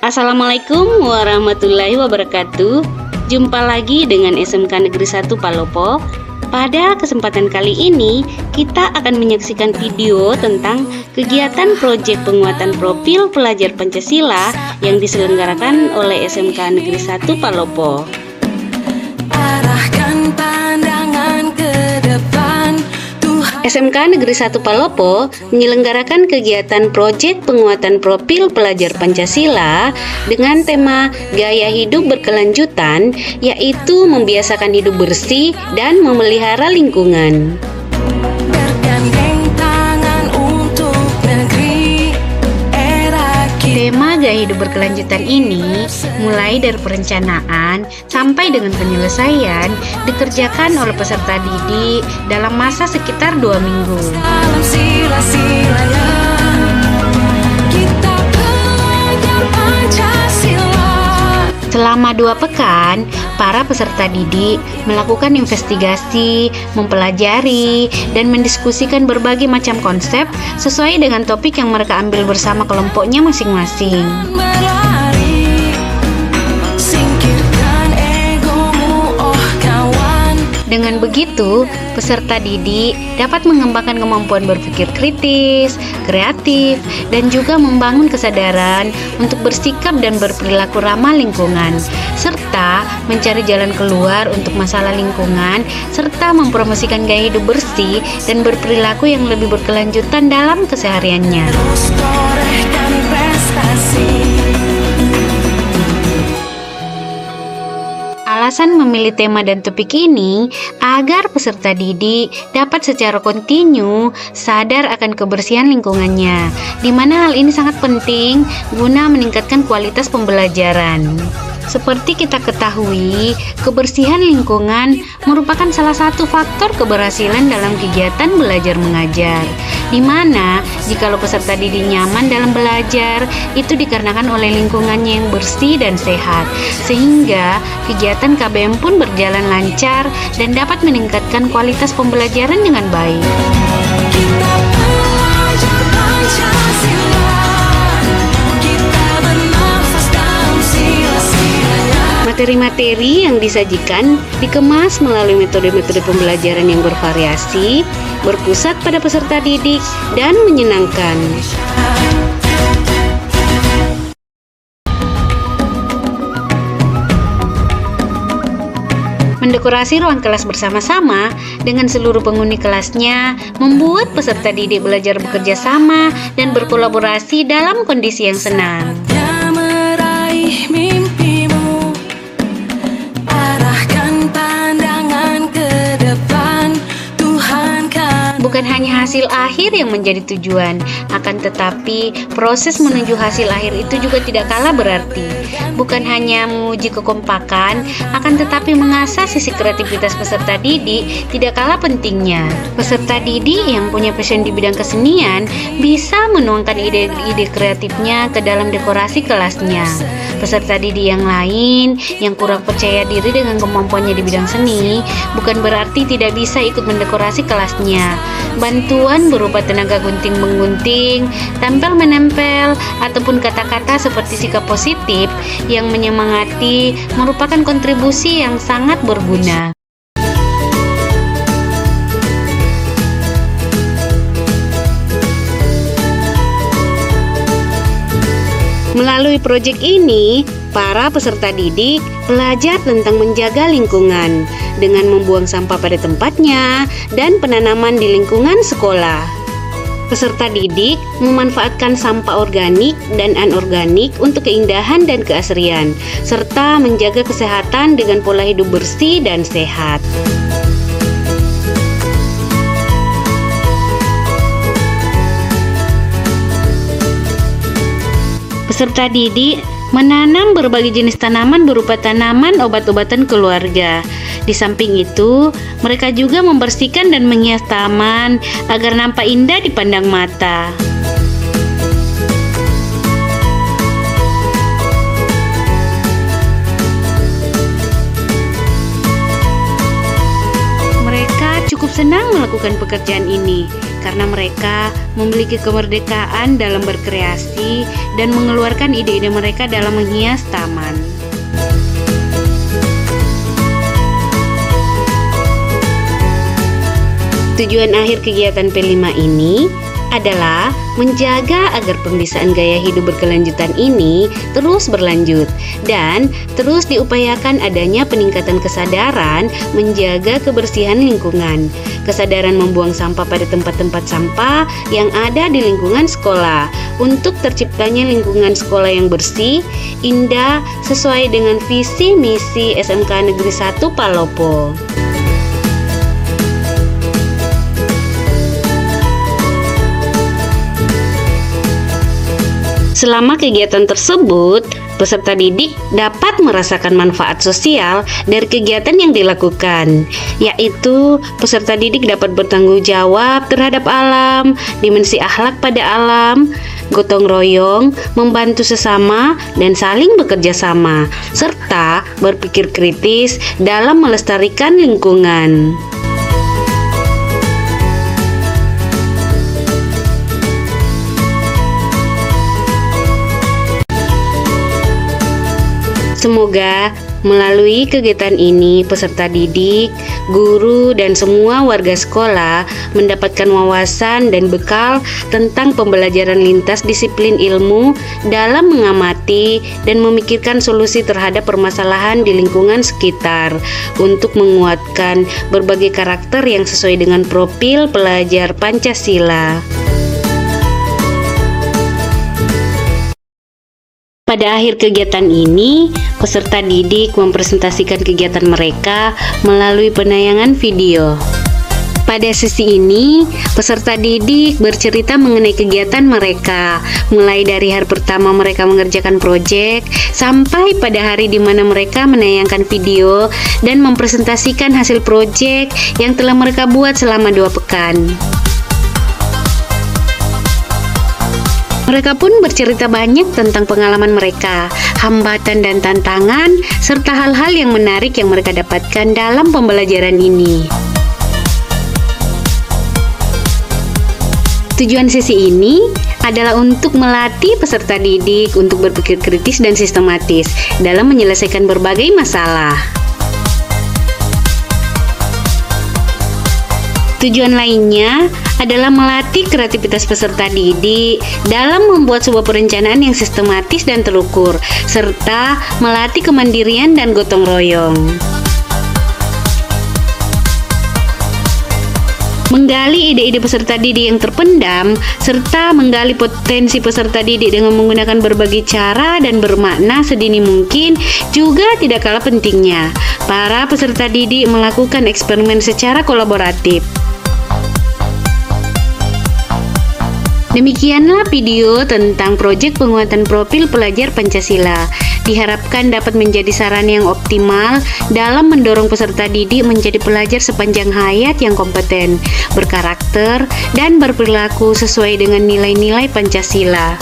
Assalamualaikum warahmatullahi wabarakatuh. Jumpa lagi dengan SMK Negeri 1 Palopo. Pada kesempatan kali ini, kita akan menyaksikan video tentang kegiatan proyek penguatan profil pelajar Pancasila yang diselenggarakan oleh SMK Negeri 1 Palopo. Arahkan pandangan ke depan. SMK Negeri 1 Palopo menyelenggarakan kegiatan proyek penguatan profil pelajar Pancasila dengan tema gaya hidup berkelanjutan, yaitu membiasakan hidup bersih dan memelihara lingkungan. Bergandeng tangan untuk negeri era kita. Tema gaya hidup berkelanjutan ini mulai dari perencanaan sampai dengan penyelesaian dikerjakan oleh peserta didik dalam masa sekitar 2 minggu. Salam sila-silanya kita belajar Pancasila. Selama 2 pekan, para peserta didik melakukan investigasi, mempelajari, dan mendiskusikan berbagai macam konsep sesuai dengan topik yang mereka ambil bersama kelompoknya masing-masing. Berlari, singkirkan egomu, oh kawan. Dengan begitu, peserta didik dapat mengembangkan kemampuan berpikir kritis, kreatif, dan juga membangun kesadaran untuk bersikap dan berperilaku ramah lingkungan, serta mencari jalan keluar untuk masalah lingkungan, serta mempromosikan gaya hidup bersih dan berperilaku yang lebih berkelanjutan dalam kesehariannya. Terus torehkan prestasi. Alasan memilih tema dan topik ini agar peserta didik dapat secara kontinu sadar akan kebersihan lingkungannya, di mana hal ini sangat penting guna meningkatkan kualitas pembelajaran. Seperti kita ketahui, kebersihan lingkungan merupakan salah satu faktor keberhasilan dalam kegiatan belajar mengajar, di mana jikalau peserta didik nyaman dalam belajar, itu dikarenakan oleh lingkungannya yang bersih dan sehat, sehingga kegiatan KBM pun berjalan lancar dan dapat meningkatkan kualitas pembelajaran dengan baik. Kita belajar Pancasila. Kita bernafas dalam sila-silanya. Materi-materi yang disajikan dikemas melalui metode-metode pembelajaran yang bervariasi, berpusat pada peserta didik, dan menyenangkan. Mendekorasi ruang kelas bersama-sama dengan seluruh penghuni kelasnya membuat peserta didik belajar bekerja sama dan berkolaborasi dalam kondisi yang senang. Ya meraih mimpimu, arahkan pandangan ke depan. Tuhan kan Bukan hanya hasil akhir yang menjadi tujuan, akan tetapi proses menuju hasil akhir itu juga tidak kalah berarti. Bukan hanya menguji kekompakan, akan tetapi mengasah sisi kreativitas peserta didik tidak kalah pentingnya. Peserta didik yang punya passion di bidang kesenian bisa menuangkan ide-ide kreatifnya ke dalam dekorasi kelasnya. Peserta didik yang lain yang kurang percaya diri dengan kemampuannya di bidang seni bukan berarti tidak bisa ikut mendekorasi kelasnya. Bantuan berupa tenaga gunting-menggunting, tempel-menempel, ataupun kata-kata seperti sikap positif yang menyemangati merupakan kontribusi yang sangat berguna. Melalui proyek ini, para peserta didik belajar tentang menjaga lingkungan dengan membuang sampah pada tempatnya dan penanaman di lingkungan sekolah. Peserta didik memanfaatkan sampah organik dan anorganik untuk keindahan dan keasrian, serta menjaga kesehatan dengan pola hidup bersih dan sehat. Peserta didik menanam berbagai jenis tanaman berupa tanaman obat-obatan keluarga. Di samping itu, mereka juga membersihkan dan menghias taman agar nampak indah dipandang mata. Mereka cukup senang melakukan pekerjaan ini karena mereka memiliki kemerdekaan dalam berkreasi dan mengeluarkan ide-ide mereka dalam menghias taman. Tujuan akhir kegiatan P5 ini adalah menjaga agar pembisaan gaya hidup berkelanjutan ini terus berlanjut dan terus diupayakan adanya peningkatan kesadaran menjaga kebersihan lingkungan, kesadaran membuang sampah pada tempat-tempat sampah yang ada di lingkungan sekolah untuk terciptanya lingkungan sekolah yang bersih, indah, sesuai dengan visi misi SMK Negeri 1 Palopo. Selama kegiatan tersebut, peserta didik dapat merasakan manfaat sosial dari kegiatan yang dilakukan, yaitu peserta didik dapat bertanggung jawab terhadap alam, dimensi akhlak pada alam, gotong royong, membantu sesama, dan saling bekerja sama, serta berpikir kritis dalam melestarikan lingkungan. Semoga melalui kegiatan ini peserta didik, guru, dan semua warga sekolah mendapatkan wawasan dan bekal tentang pembelajaran lintas disiplin ilmu dalam mengamati dan memikirkan solusi terhadap permasalahan di lingkungan sekitar untuk menguatkan berbagai karakter yang sesuai dengan profil pelajar Pancasila. Pada akhir kegiatan ini, peserta didik mempresentasikan kegiatan mereka melalui penayangan video. Pada sesi ini, peserta didik bercerita mengenai kegiatan mereka, mulai dari hari pertama mereka mengerjakan proyek, sampai pada hari di mana mereka menayangkan video dan mempresentasikan hasil proyek yang telah mereka buat selama 2 pekan. Mereka pun bercerita banyak tentang pengalaman mereka, hambatan dan tantangan, serta hal-hal yang menarik yang mereka dapatkan dalam pembelajaran ini. Tujuan sesi ini adalah untuk melatih peserta didik untuk berpikir kritis dan sistematis dalam menyelesaikan berbagai masalah. Tujuan lainnya adalah melatih kreativitas peserta didik dalam membuat sebuah perencanaan yang sistematis dan terukur, serta melatih kemandirian dan gotong royong. Menggali ide-ide peserta didik yang terpendam, serta menggali potensi peserta didik dengan menggunakan berbagai cara dan bermakna sedini mungkin juga tidak kalah pentingnya. Para peserta didik melakukan eksperimen secara kolaboratif. Demikianlah video tentang proyek penguatan profil pelajar Pancasila. Diharapkan dapat menjadi saran yang optimal dalam mendorong peserta didik menjadi pelajar sepanjang hayat yang kompeten, berkarakter, dan berperilaku sesuai dengan nilai-nilai Pancasila.